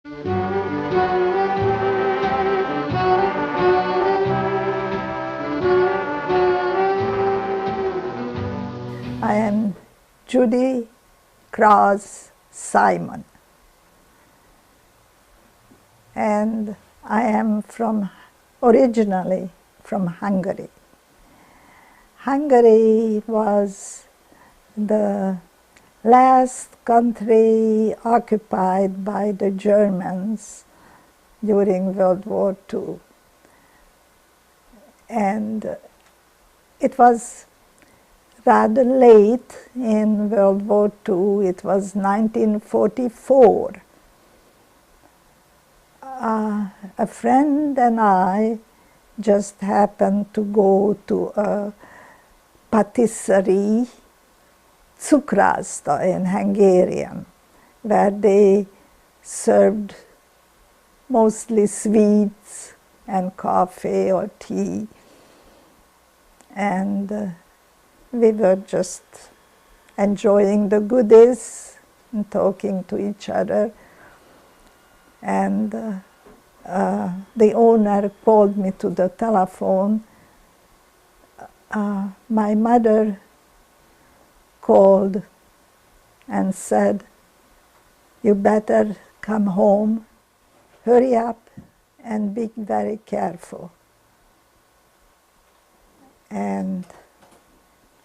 I am Judy Simon, and I am originally from Hungary. Hungary was the last country occupied by the Germans during World War II. And it was rather late in World War II. It was 1944. A friend and I just happened to go to a patisserie, cukrászda in Hungarian, where they served mostly sweets and coffee or tea. And we were just enjoying the goodies and talking to each other. And the owner called me to the telephone. My mother called and said, "You better come home, hurry up and be very careful." And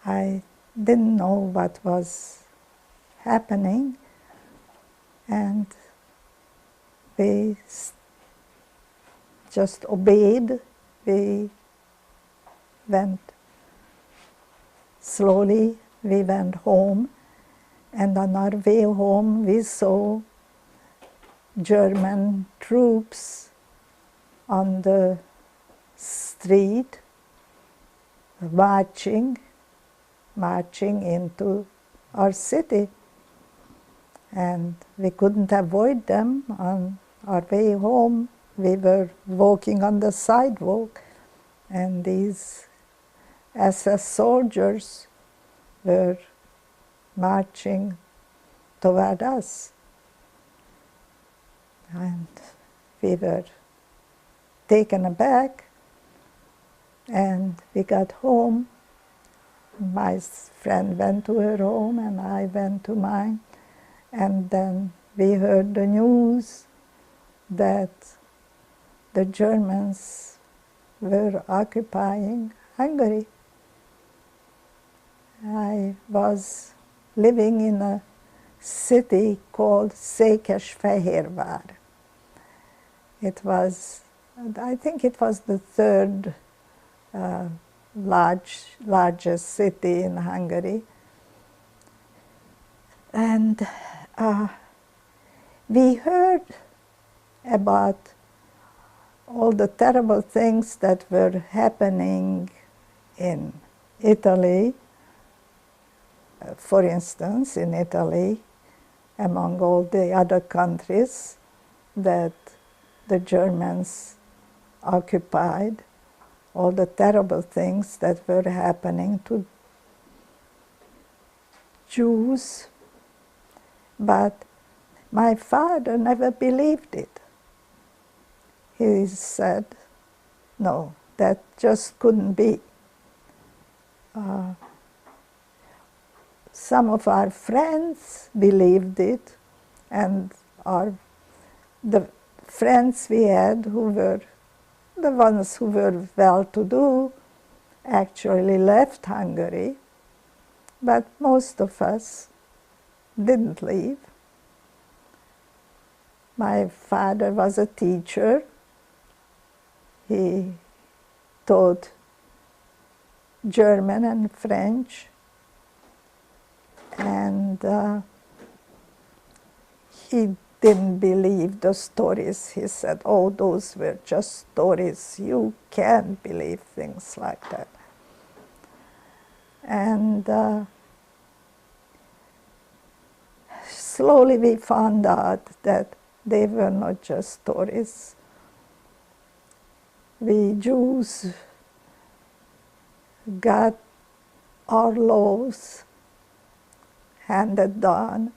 I didn't know what was happening, and we just obeyed. We went slowly, we went home, and on our way home we saw German troops on the street marching into our city. And we couldn't avoid them. On our way home, we were walking on the sidewalk, and these SS soldiers were marching toward us. And we were taken aback, and we got home. My friend went to her home, and I went to mine. And then we heard the news that the Germans were occupying Hungary. I was living in a city called Székesfehérvár. It was, I think it was the third largest city in Hungary. And we heard about all the terrible things that were happening in Italy. For instance, in Italy, among all the other countries that the Germans occupied, all the terrible things that were happening to Jews. But my father never believed it. He said, no, that just couldn't be. Some of our friends believed it, and the friends we had who were the ones who were well-to-do actually left Hungary, but most of us didn't leave. My father was a teacher. He taught German and French, and he didn't believe the stories. He said, "Oh, those were just stories. You can't believe things like that." And slowly we found out that they were not just stories. We Jews got our laws handed down.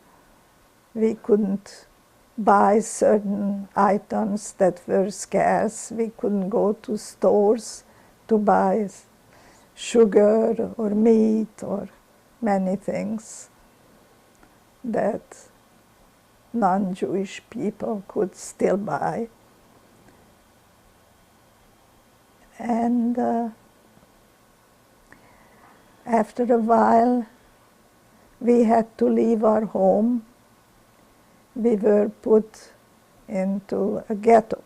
We couldn't buy certain items that were scarce. We couldn't go to stores to buy sugar or meat or many things that non-Jewish people could still buy. And after a while, we had to leave our home. We were put into a ghetto.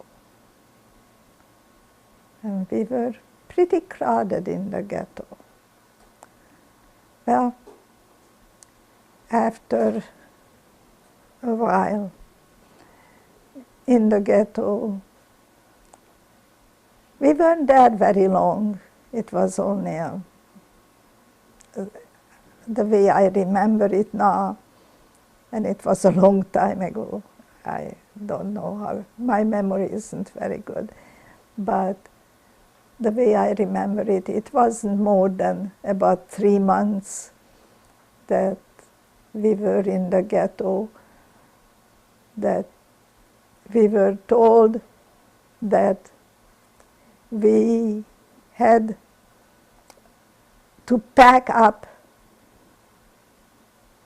And we were pretty crowded in the ghetto. Well, after a while in the ghetto, we weren't there very long. It was only the way I remember it now, and it was a long time ago. I don't know how, my memory isn't very good, but the way I remember it, it wasn't more than about 3 months that we were in the ghetto, that we were told that we had to pack up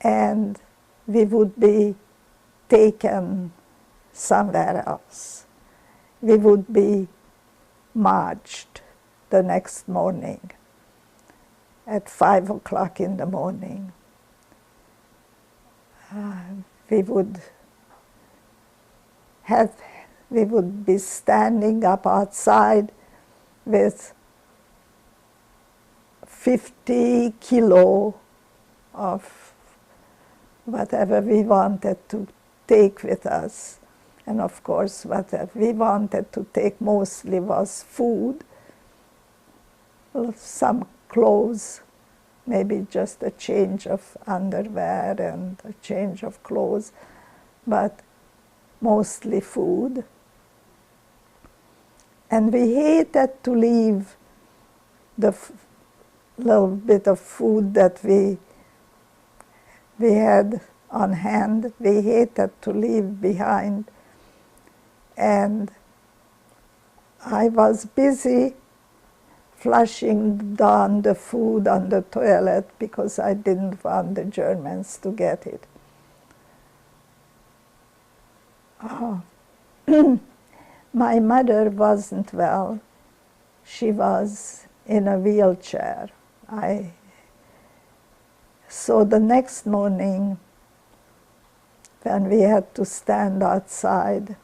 and we would be taken somewhere else. We would be marched the next morning at 5 o'clock in the morning. We would be standing up outside with 50 kilo of whatever we wanted to take with us. And of course, what we wanted to take mostly was food, some clothes, maybe just a change of underwear and a change of clothes, but mostly food. And we hated to leave the little bit of food that we had on hand. We hated to leave behind. And I was busy flushing down the food on the toilet because I didn't want the Germans to get it. My mother wasn't well. She was in a wheelchair. So the next morning, when we had to stand outside,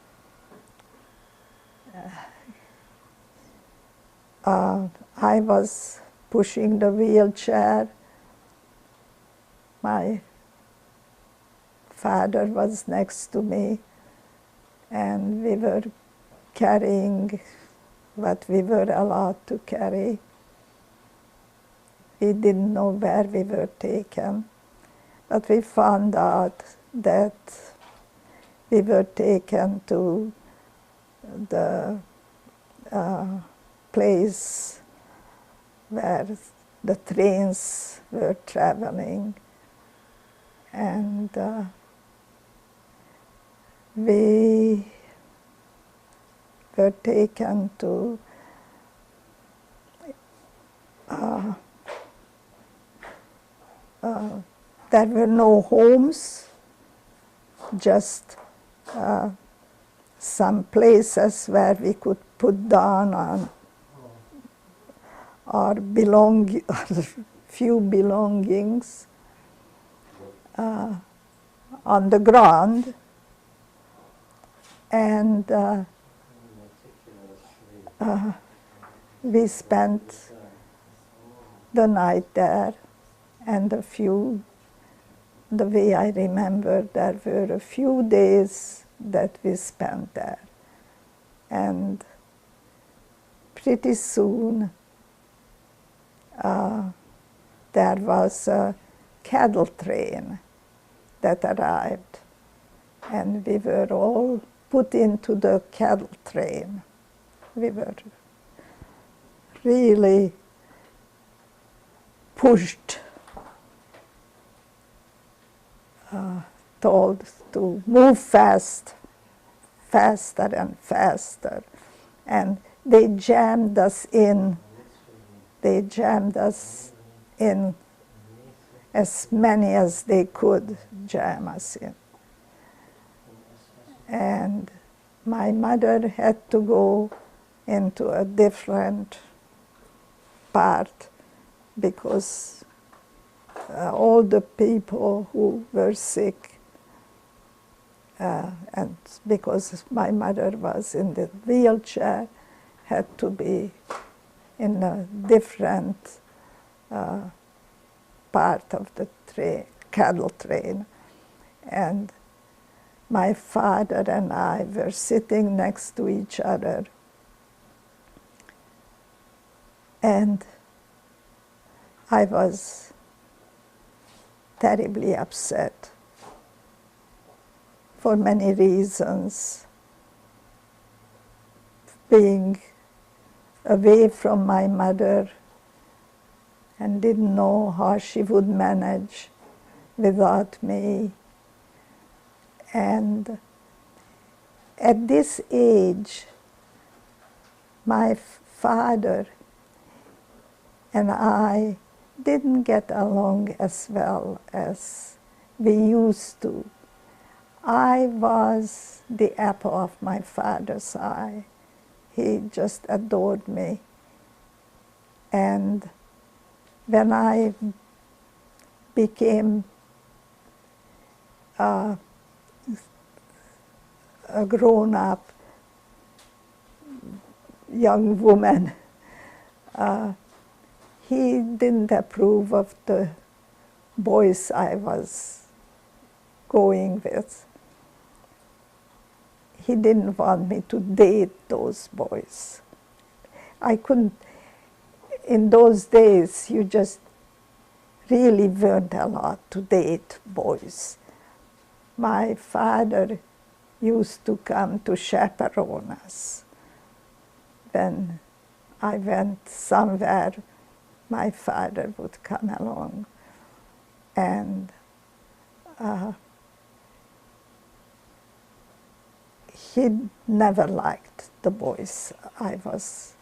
I was pushing the wheelchair. My father was next to me, and we were carrying what we were allowed to carry. We didn't know where we were taken, but we found out that we were taken to the place where the trains were traveling, and we were taken to there were no homes, just some places where we could put down on our few belongings on the ground, and we spent the night there, and the way I remember, there were a few days that we spent there. And pretty soon, there was a cattle train that arrived, and we were all put into the cattle train. We were really pushed, told to move fast faster and faster. And they jammed us in. They jammed us in as many as they could jam us in. And my mother had to go into a different part because all the people who were sick, and because my mother was in the wheelchair, had to be in a different part of the cattle train. And my father and I were sitting next to each other. And I was terribly upset for many reasons. Being away from my mother and didn't know how she would manage without me. And at this age, my father and I didn't get along as well as we used to. I was the apple of my father's eye. He just adored me. And when I became a grown-up young woman, he didn't approve of the boys I was going with. He didn't want me to date those boys. I couldn't. In those days, you just really weren't allowed to date boys. My father used to come to chaperone us. When I went somewhere, my father would come along. And he never liked the boys I was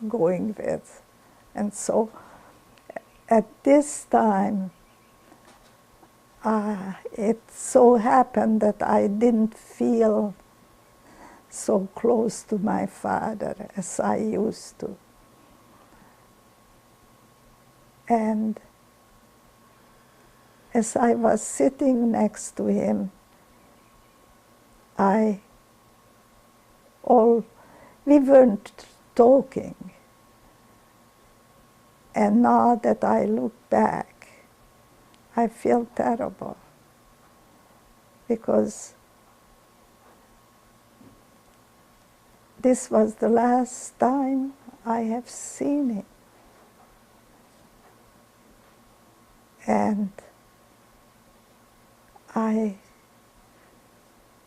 going with. And so at this time, it so happened that I didn't feel so close to my father as I used to. And as I was sitting next to him, we weren't talking. And now that I look back, I feel terrible, because this was the last time I have seen him. And I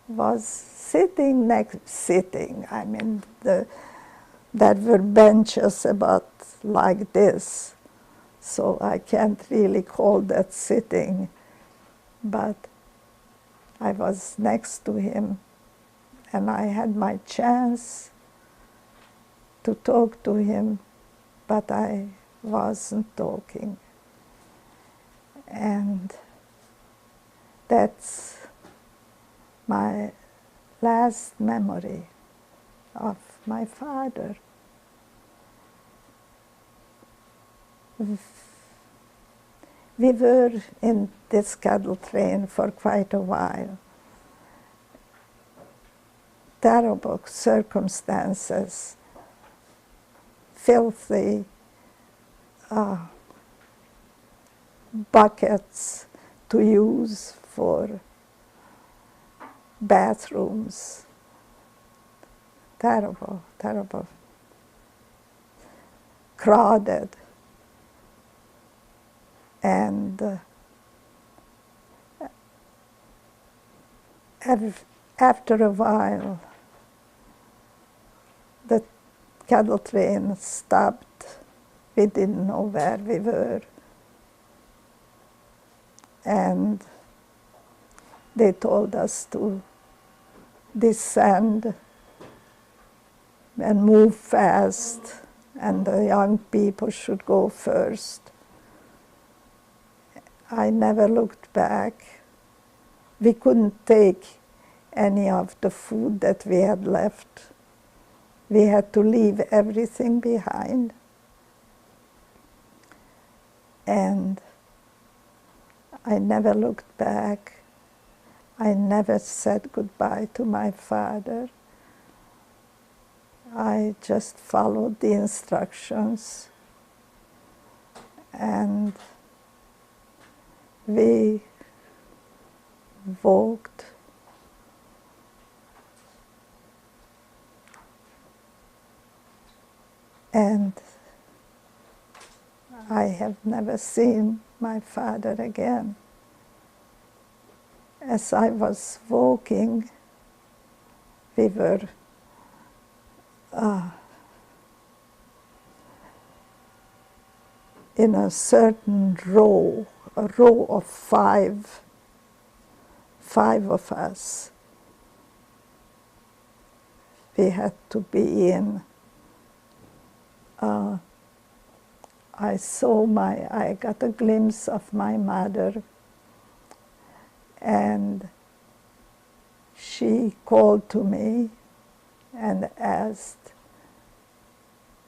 was sitting, I mean, there were benches about like this, so I can't really call that sitting, but I was next to him, and I had my chance to talk to him, but I wasn't talking. And that's my last memory of my father. We were in this cattle train for quite a while. Terrible circumstances, filthy buckets to use for bathrooms. Terrible, terrible. Crowded. And after a while, the cattle train stopped. We didn't know where we were. And they told us to descend and move fast, and the young people should go first. I never looked back. We couldn't take any of the food that we had left. We had to leave everything behind. And I never looked back. I never said goodbye to my father. I just followed the instructions, and we walked and I have never seen my father again. As I was walking, we were in a certain row, a row of five of us. We had to be in. I got a glimpse of my mother, and she called to me and asked,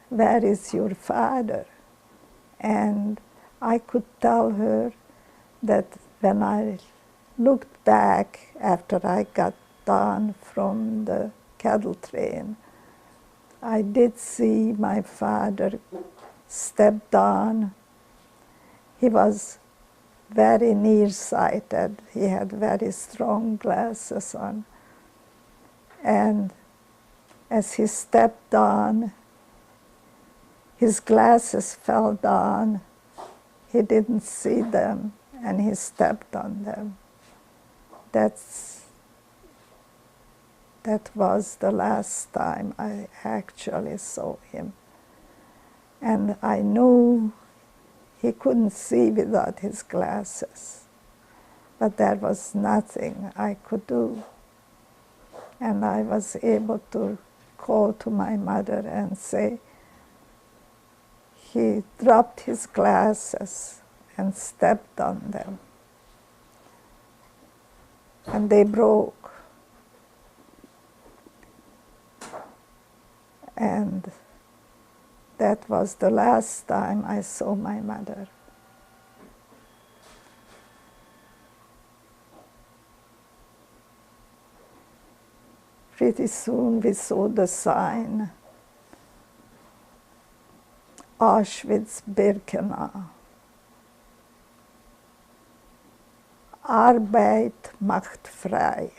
"Where is your father?" And I could tell her that when I looked back after I got done from the cattle train, I did see my father step down. He was very nearsighted. He had very strong glasses on. And as he stepped down, his glasses fell down. He didn't see them, and he stepped on them. That was the last time I actually saw him. And I knew he couldn't see without his glasses. But there was nothing I could do. And I was able to call to my mother and say, he dropped his glasses and stepped on them. And they broke. And that was the last time I saw my mother. Pretty soon we saw the sign, Auschwitz-Birkenau. Arbeit macht frei.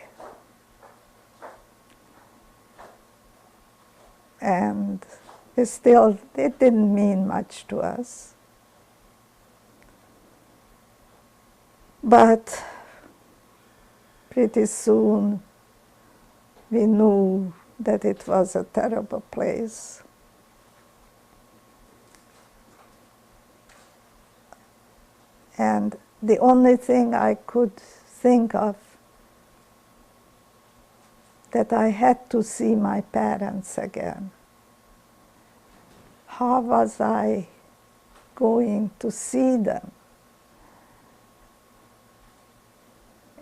And it didn't mean much to us. But pretty soon we knew that it was a terrible place. And the only thing I could think of, that I had to see my parents again. How was I going to see them?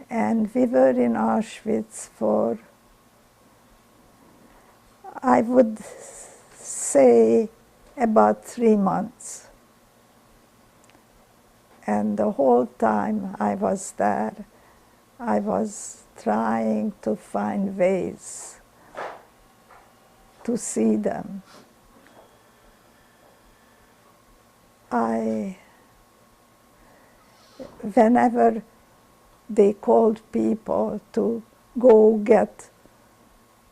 And we were in Auschwitz for, I would say, about 3 months. And the whole time I was there, I was trying to find ways to see them. Whenever they called people to go get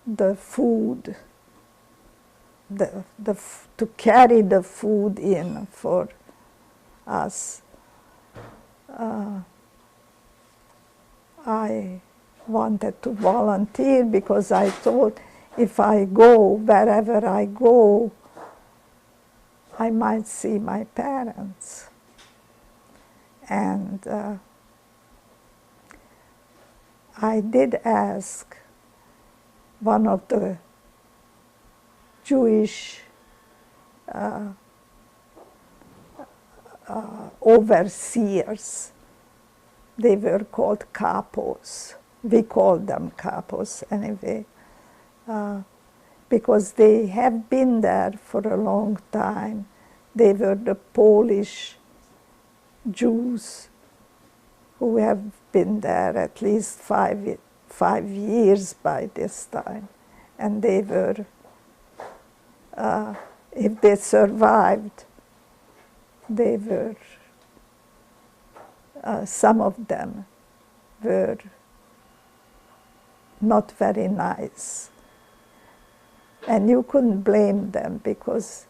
the food, to carry the food in for us, I wanted to volunteer because I thought if I go, wherever I go, I might see my parents. And I did ask one of the Jewish overseers. They were called kapos. We called them kapos anyway, because they have been there for a long time. They were the Polish Jews who have been there at least 5 years by this time. And they were, if they survived, they were, some of them were not very nice. And you couldn't blame them, because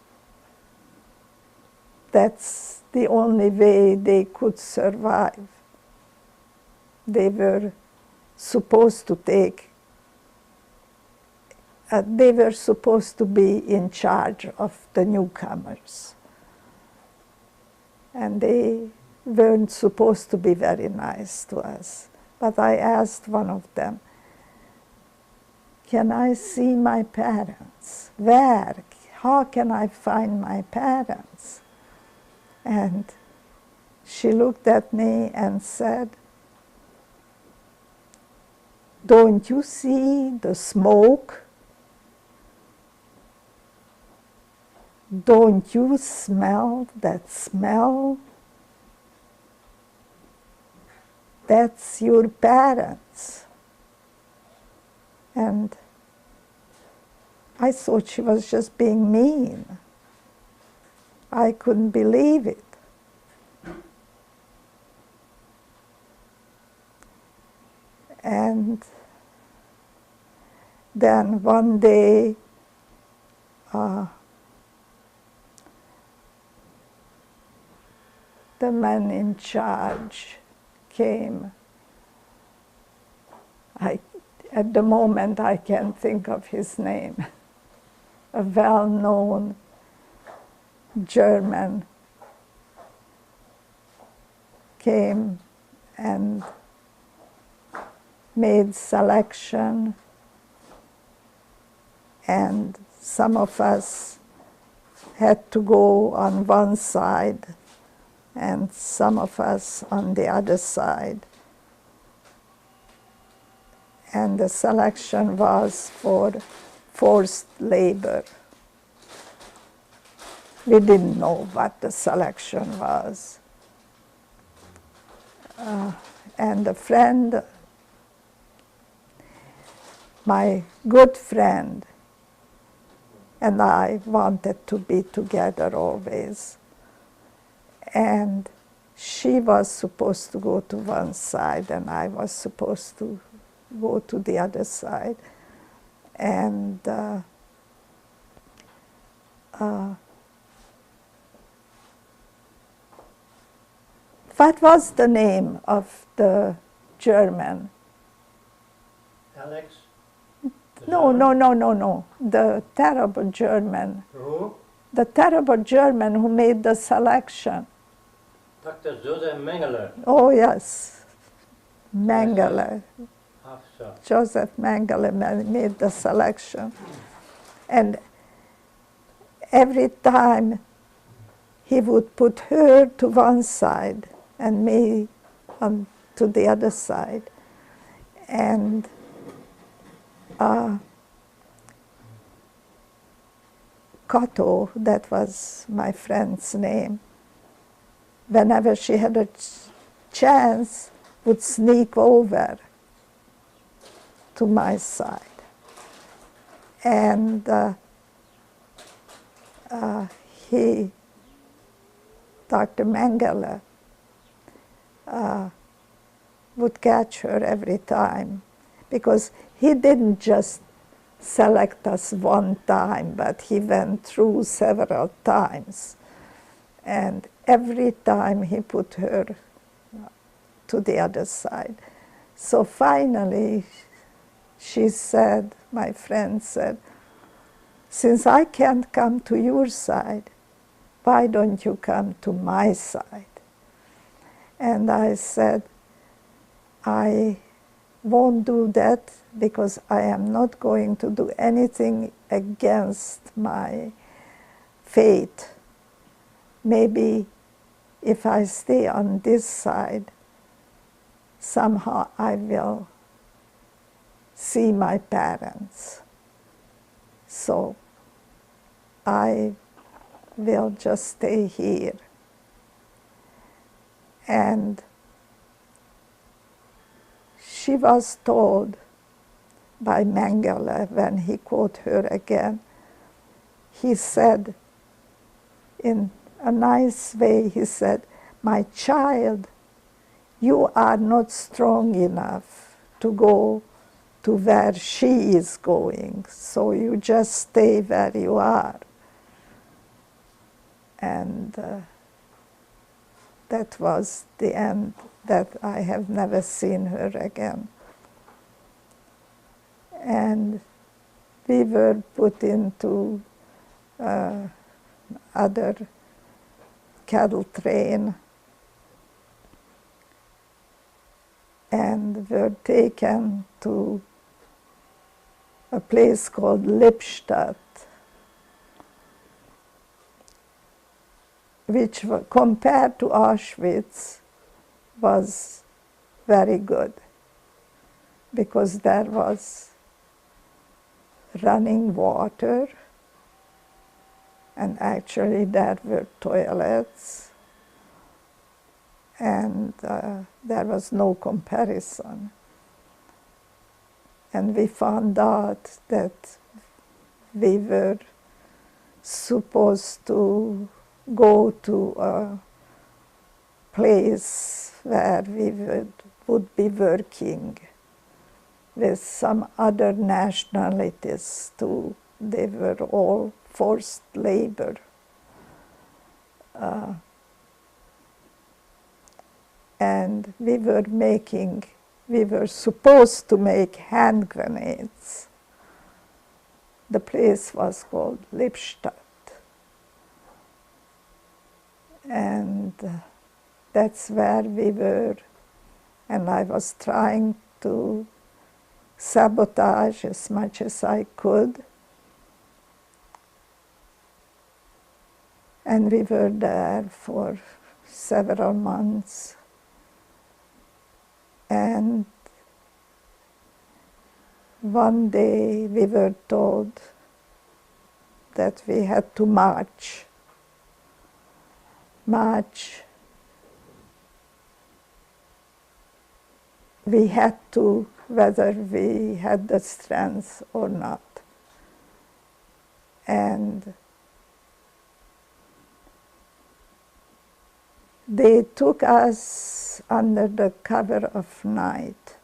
that's the only way they could survive. They were supposed to they were supposed to be in charge of the newcomers. And they weren't supposed to be very nice to us. But I asked one of them, can I see my parents? Where? How can I find my parents? And she looked at me and said, don't you see the smoke? Don't you smell that smell? That's your parents. And I thought she was just being mean. I couldn't believe it. And then one day, the man in charge came. At the moment, I can't think of his name. A well-known German came and made selection, and some of us had to go on one side and some of us on the other side. And the selection was for forced labor. We didn't know what the selection was. And a friend, my good friend, and I wanted to be together always. And she was supposed to go to one side, and I was supposed to go to the other side. And what was the name of the German? Alex? No. The terrible German. Who? The terrible German who made the selection. Dr. Joseph Mengele. Oh, yes. Mengele. After. Joseph Mengele made the selection. And every time he would put her to one side and me on to the other side. And Kato, that was my friend's name, whenever she had a chance, would sneak over to my side. And Dr. Mengele, would catch her every time, because he didn't just select us one time, but he went through several times. And every time he put her to the other side. So finally, she said, my friend said, since I can't come to your side, why don't you come to my side? And I said, I won't do that because I am not going to do anything against my faith. Maybe if I stay on this side, somehow I will see my parents. So I will just stay here. And she was told by Mengele when he caught her again, he said, in a nice way, he said, "My child, you are not strong enough to go to where she is going, so you just stay where you are." And that was the end, that I have never seen her again. And we were put into other cattle train and were taken to a place called Lippstadt, which compared to Auschwitz was very good, because there was running water, and actually there were toilets, and there was no comparison. And we found out that we were supposed to go to a place where we would be working with some other nationalities too. They were all forced labor. And we were supposed to make hand grenades. The place was called Lippstadt. And that's where we were. And I was trying to sabotage as much as I could. And we were there for several months. And one day we were told that we had to march. We had to, whether we had the strength or not. And they took us under the cover of night.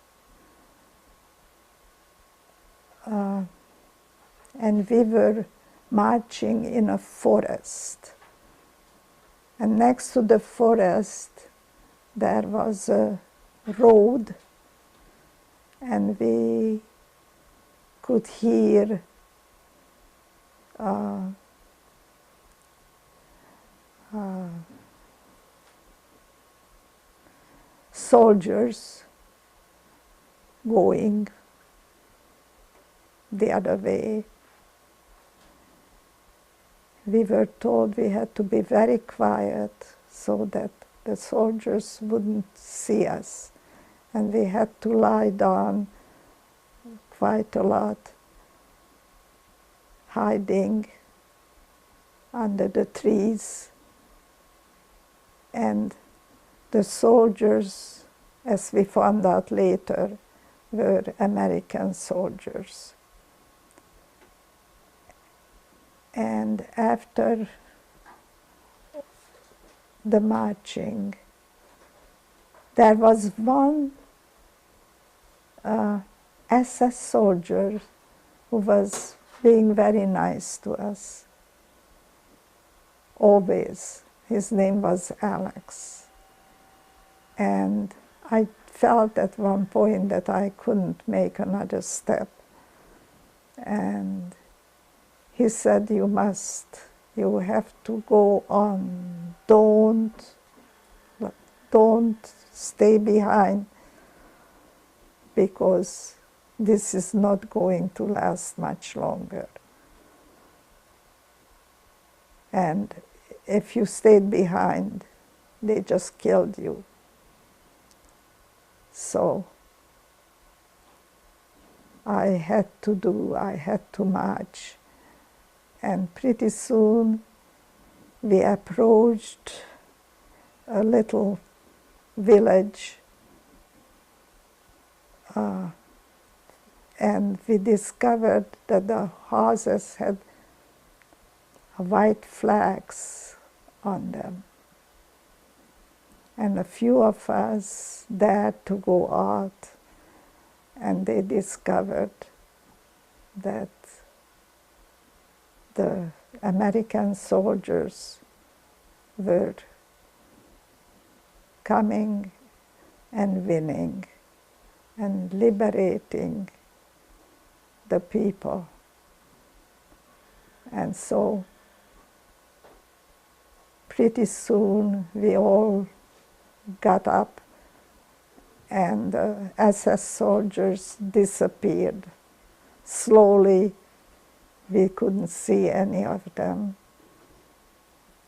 And we were marching in a forest. And next to the forest, there was a road, and we could hear soldiers going the other way. We were told we had to be very quiet so that the soldiers wouldn't see us. And we had to lie down quite a lot, hiding under the trees. And the soldiers, as we found out later, were American soldiers. And after the marching, there was one SS soldier who was being very nice to us, always. His name was Alex. And I felt at one point that I couldn't make another step. And he said, you have to go on, don't stay behind, because this is not going to last much longer. And if you stayed behind, they just killed you. So I had to march. And pretty soon we approached a little village, and we discovered that the houses had white flags on them. And a few of us dared to go out, and they discovered that the American soldiers were coming and winning and liberating the people. And so pretty soon we all got up, and the SS soldiers disappeared. Slowly, we couldn't see any of them.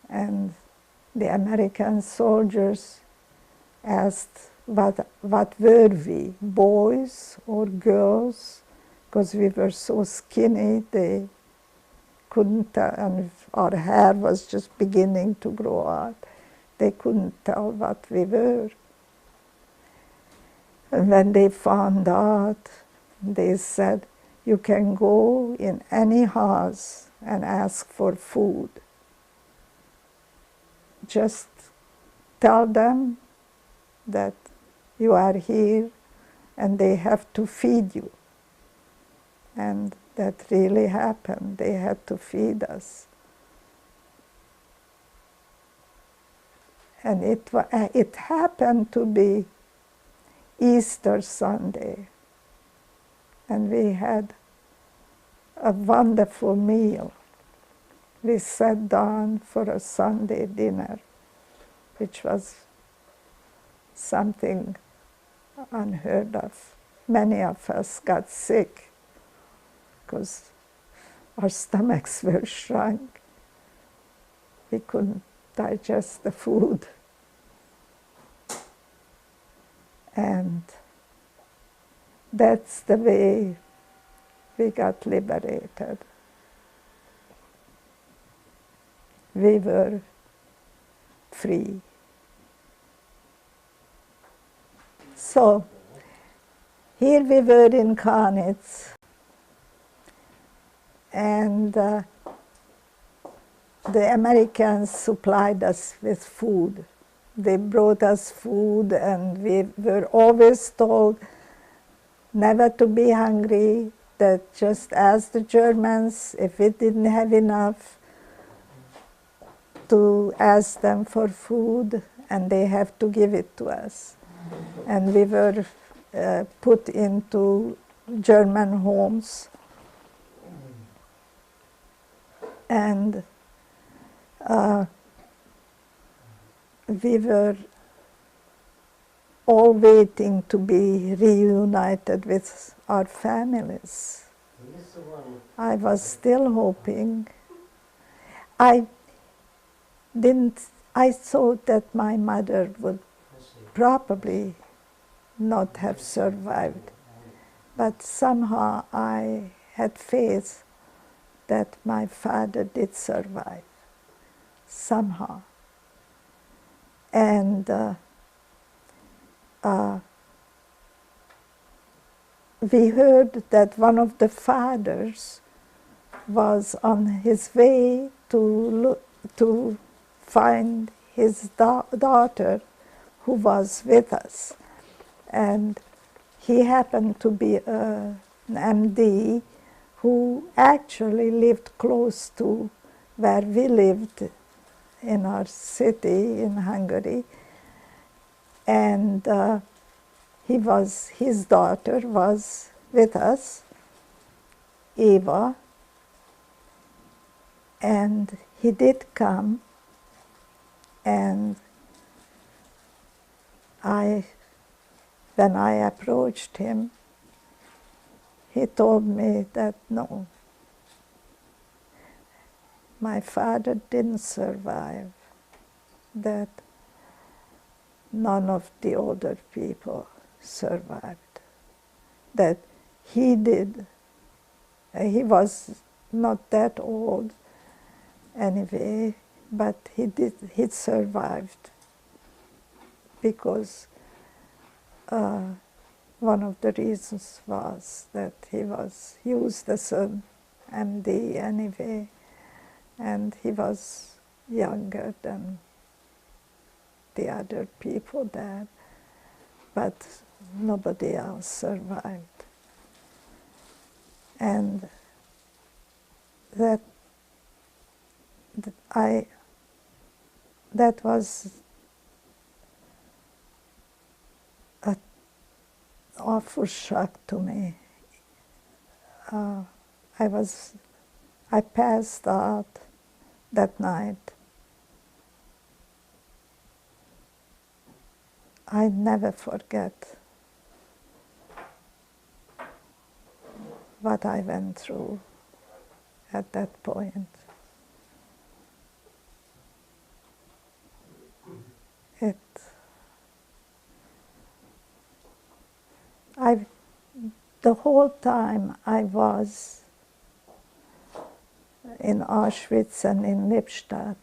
And the American soldiers asked what were we, boys or girls? Because we were so skinny, they couldn't tell, and our hair was just beginning to grow out. They couldn't tell what we were. And when they found out, they said, you can go in any house and ask for food. Just tell them that you are here and they have to feed you. And that really happened. They had to feed us. And it happened to be Easter Sunday. And we had a wonderful meal. We sat down for a Sunday dinner, which was something unheard of. Many of us got sick because our stomachs were shrunk. We couldn't digest the food. And that's the way we got liberated. We were free. So, here we were in Kaunitz, and the Americans supplied us with food. They brought us food, and we were always told never to be hungry, that just ask the Germans if we didn't have enough, to ask them for food, and they have to give it to us. And we were put into German homes, and we were all waiting to be reunited with our families. I was still hoping. I thought that my mother would probably not have survived, but somehow I had faith that my father did survive, somehow. And we heard that one of the fathers was on his way to find his daughter who was with us. And he happened to be an MD who actually lived close to where we lived in our city in Hungary. And his daughter was with us, Eva, and he did come, and when I approached him, he told me that no, my father didn't survive, that none of the older people survived, that he did. He was not that old anyway, but he survived because one of the reasons was that he was used as an MD anyway, and he was younger than the other people there, but nobody else survived. And that was an awful shock to me. I passed out that night. I never forget what I went through at that point. The whole time I was in Auschwitz and in Lippstadt,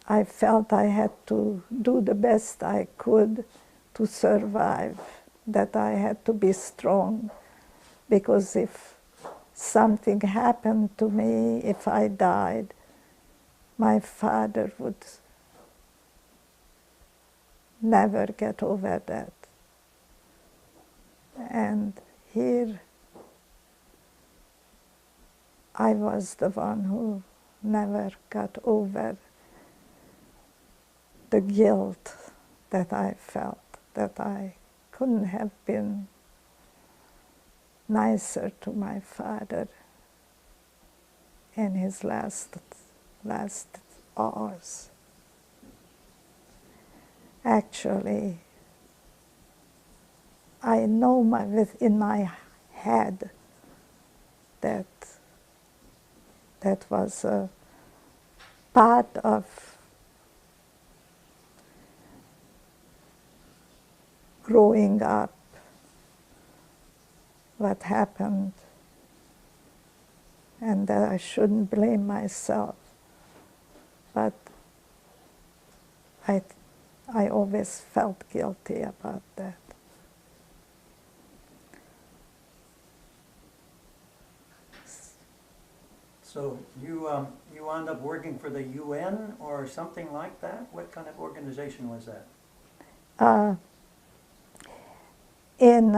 I felt I had to do the best I could to survive, that I had to be strong, because if something happened to me, if I died, my father would never get over that. And here I was the one who never got over the guilt that I felt, that I couldn't have been nicer to my father in his last hours. Actually, I know within my head that that was a part of growing up, what happened, and that I shouldn't blame myself. But I always felt guilty about that. So you wound up working for the UN or something like that? What kind of organization was that? In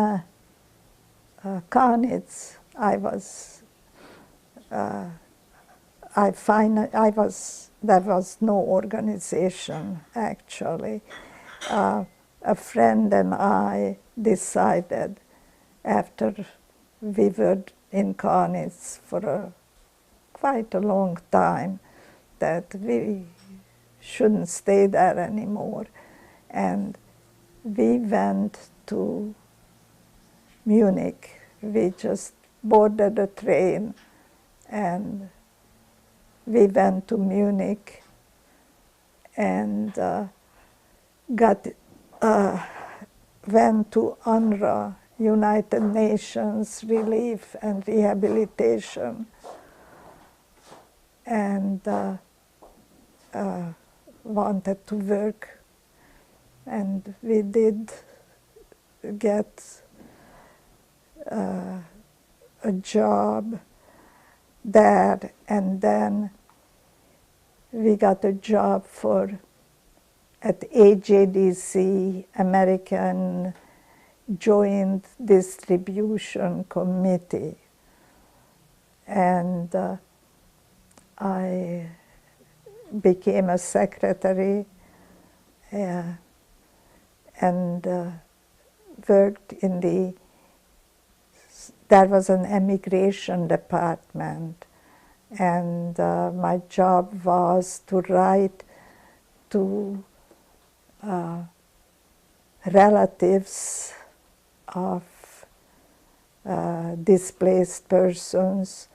Kaunitz, there was no organization actually. A friend and I decided, after we were in Kaunitz for quite a long time, that we shouldn't stay there anymore. And we went to Munich. We just boarded a train and we went to Munich and went to UNRWA, United Nations Relief and Rehabilitation, and wanted to work. And we did get a job there, and then we got a job at AJDC, American Joint Distribution Committee, and I became a secretary and worked in there was an immigration department, and my job was to write to relatives of displaced persons,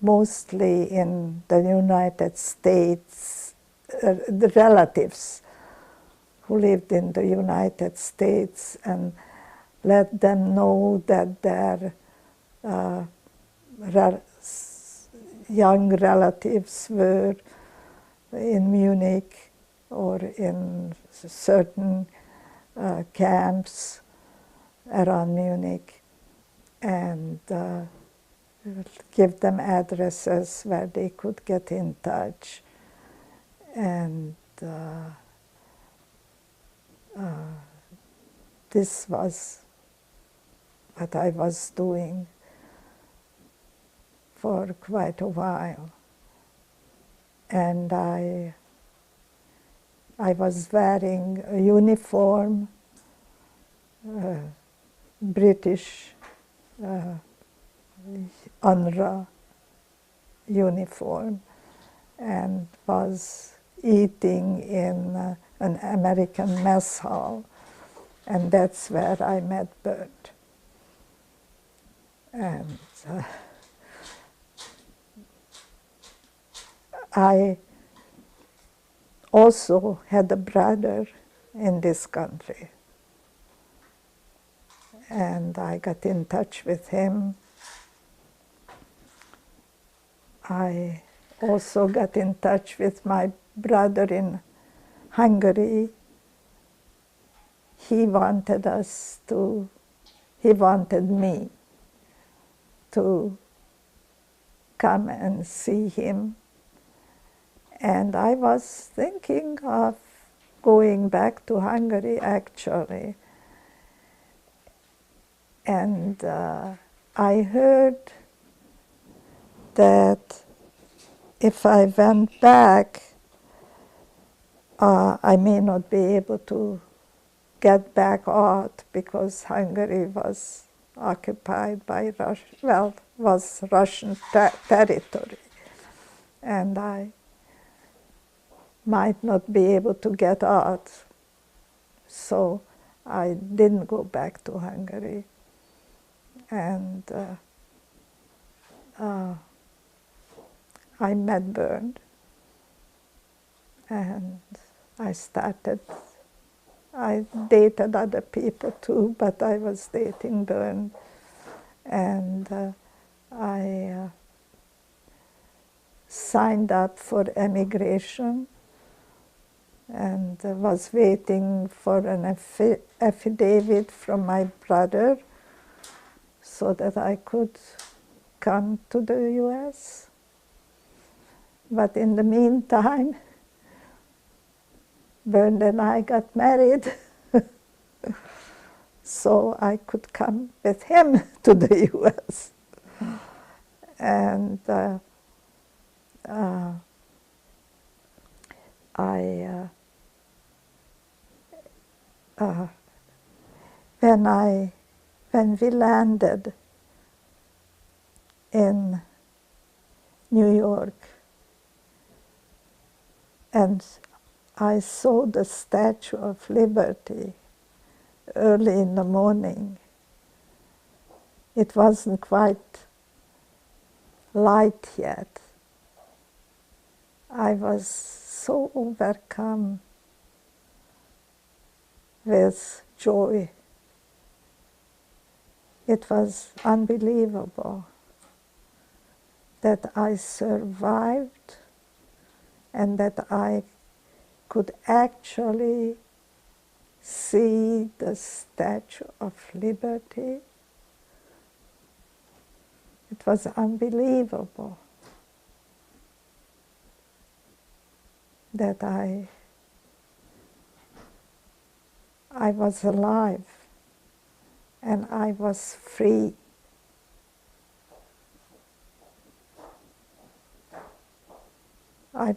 mostly in the United States, the relatives who lived in the United States, and let them know that their young relatives were in Munich or in certain camps around Munich, and give them addresses where they could get in touch. And this was what I was doing for quite a while. And I was wearing a uniform, British UNRWA uniform, and was eating in an American mess hall, and that's where I met Bert. And I also had a brother in this country, and I got in touch with him. I also got in touch with my brother in Hungary. He wanted me to come and see him. And I was thinking of going back to Hungary, actually. And I heard that if I went back, I may not be able to get back out, because Hungary was occupied by was Russian territory, and I might not be able to get out. So I didn't go back to Hungary. And I met Bernd, and I dated other people too, but I was dating Bernd, and I signed up for emigration, and was waiting for an affidavit from my brother so that I could come to the US. But in the meantime, Bernd and I got married, so I could come with him to the US. And when we landed in New York, and I saw the Statue of Liberty early in the morning. It wasn't quite light yet. I was so overcome with joy. It was unbelievable that I survived and that I could actually see the Statue of Liberty. It was unbelievable that I was alive and I was free. I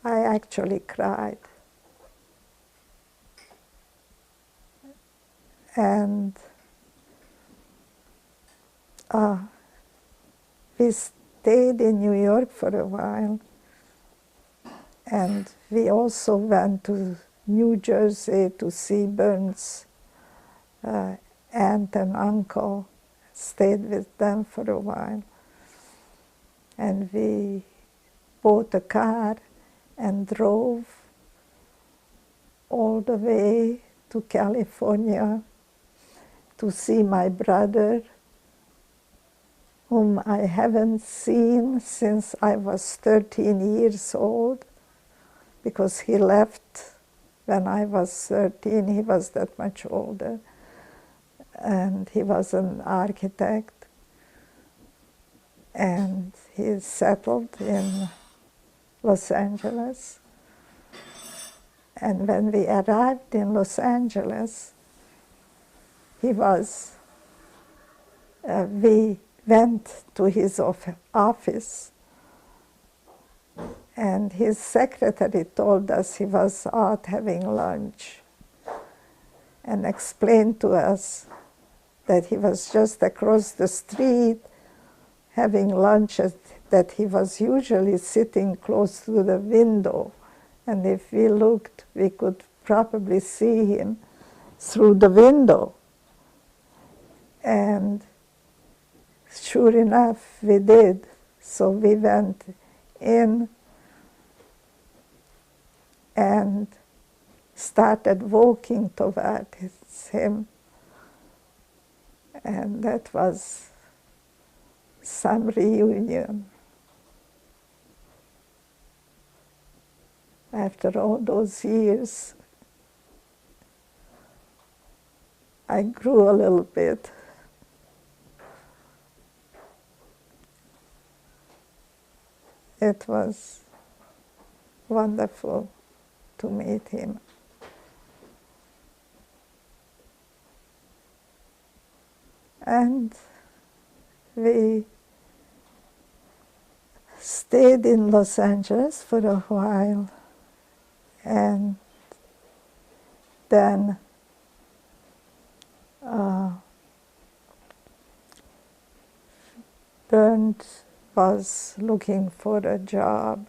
actually cried. And we stayed in New York for a while, and we also went to New Jersey to see Burns' aunt and uncle, stayed with them for a while. And we bought a car and drove all the way to California to see my brother, whom I haven't seen since I was 13 years old, because he left when I was 13. He was that much older, and he was an architect, and he settled in Los Angeles. And when we arrived in Los Angeles, we went to his office, and his secretary told us he was out having lunch, and explained to us that he was just across the street having lunch, that he was usually sitting close to the window, and if we looked, we could probably see him through the window. And sure enough, we did. So we went in and started walking towards him. And that was some reunion. After all those years, I grew a little bit. It was wonderful to meet him. And we stayed in Los Angeles for a while, and then Burns was looking for a job,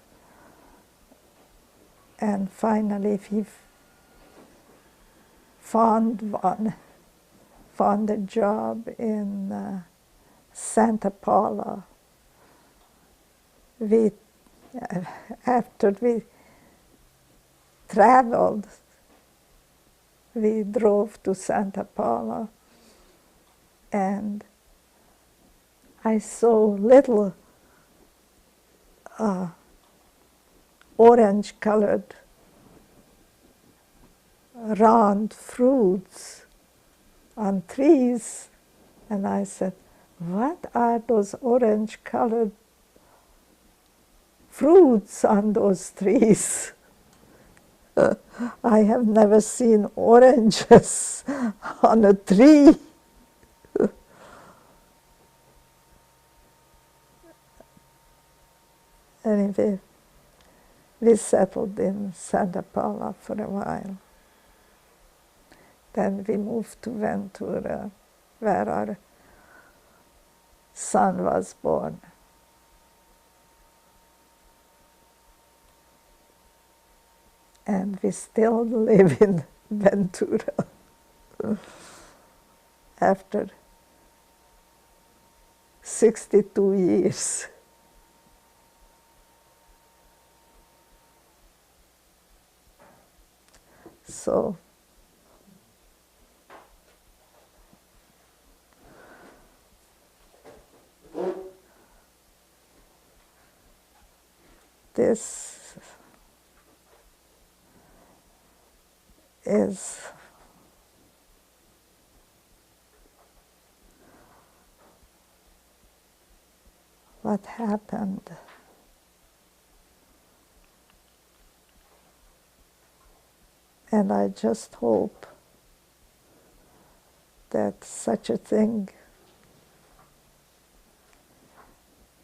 and finally he found a job in Santa Paula. After we traveled, we drove to Santa Paula, and I saw little orange-colored round fruits on trees, and I said, "What are those orange-colored fruits on those trees?" I have never seen oranges on a tree. Anyway, we settled in Santa Paula for a while. Then we moved to Ventura, where our son was born. And we still live in Ventura after 62 years. So this is what happened. And I just hope that such a thing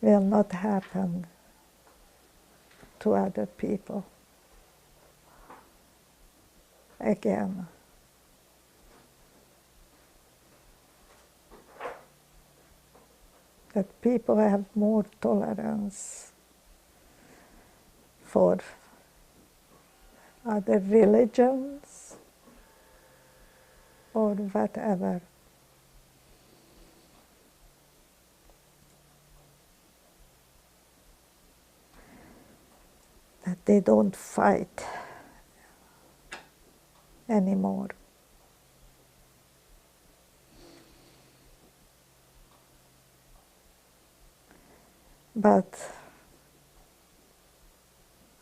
will not happen to other people again. That people have more tolerance for other religions or whatever. That they don't fight anymore. But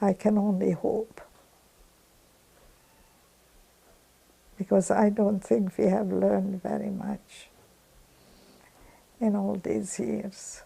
I can only hope, because I don't think we have learned very much in all these years.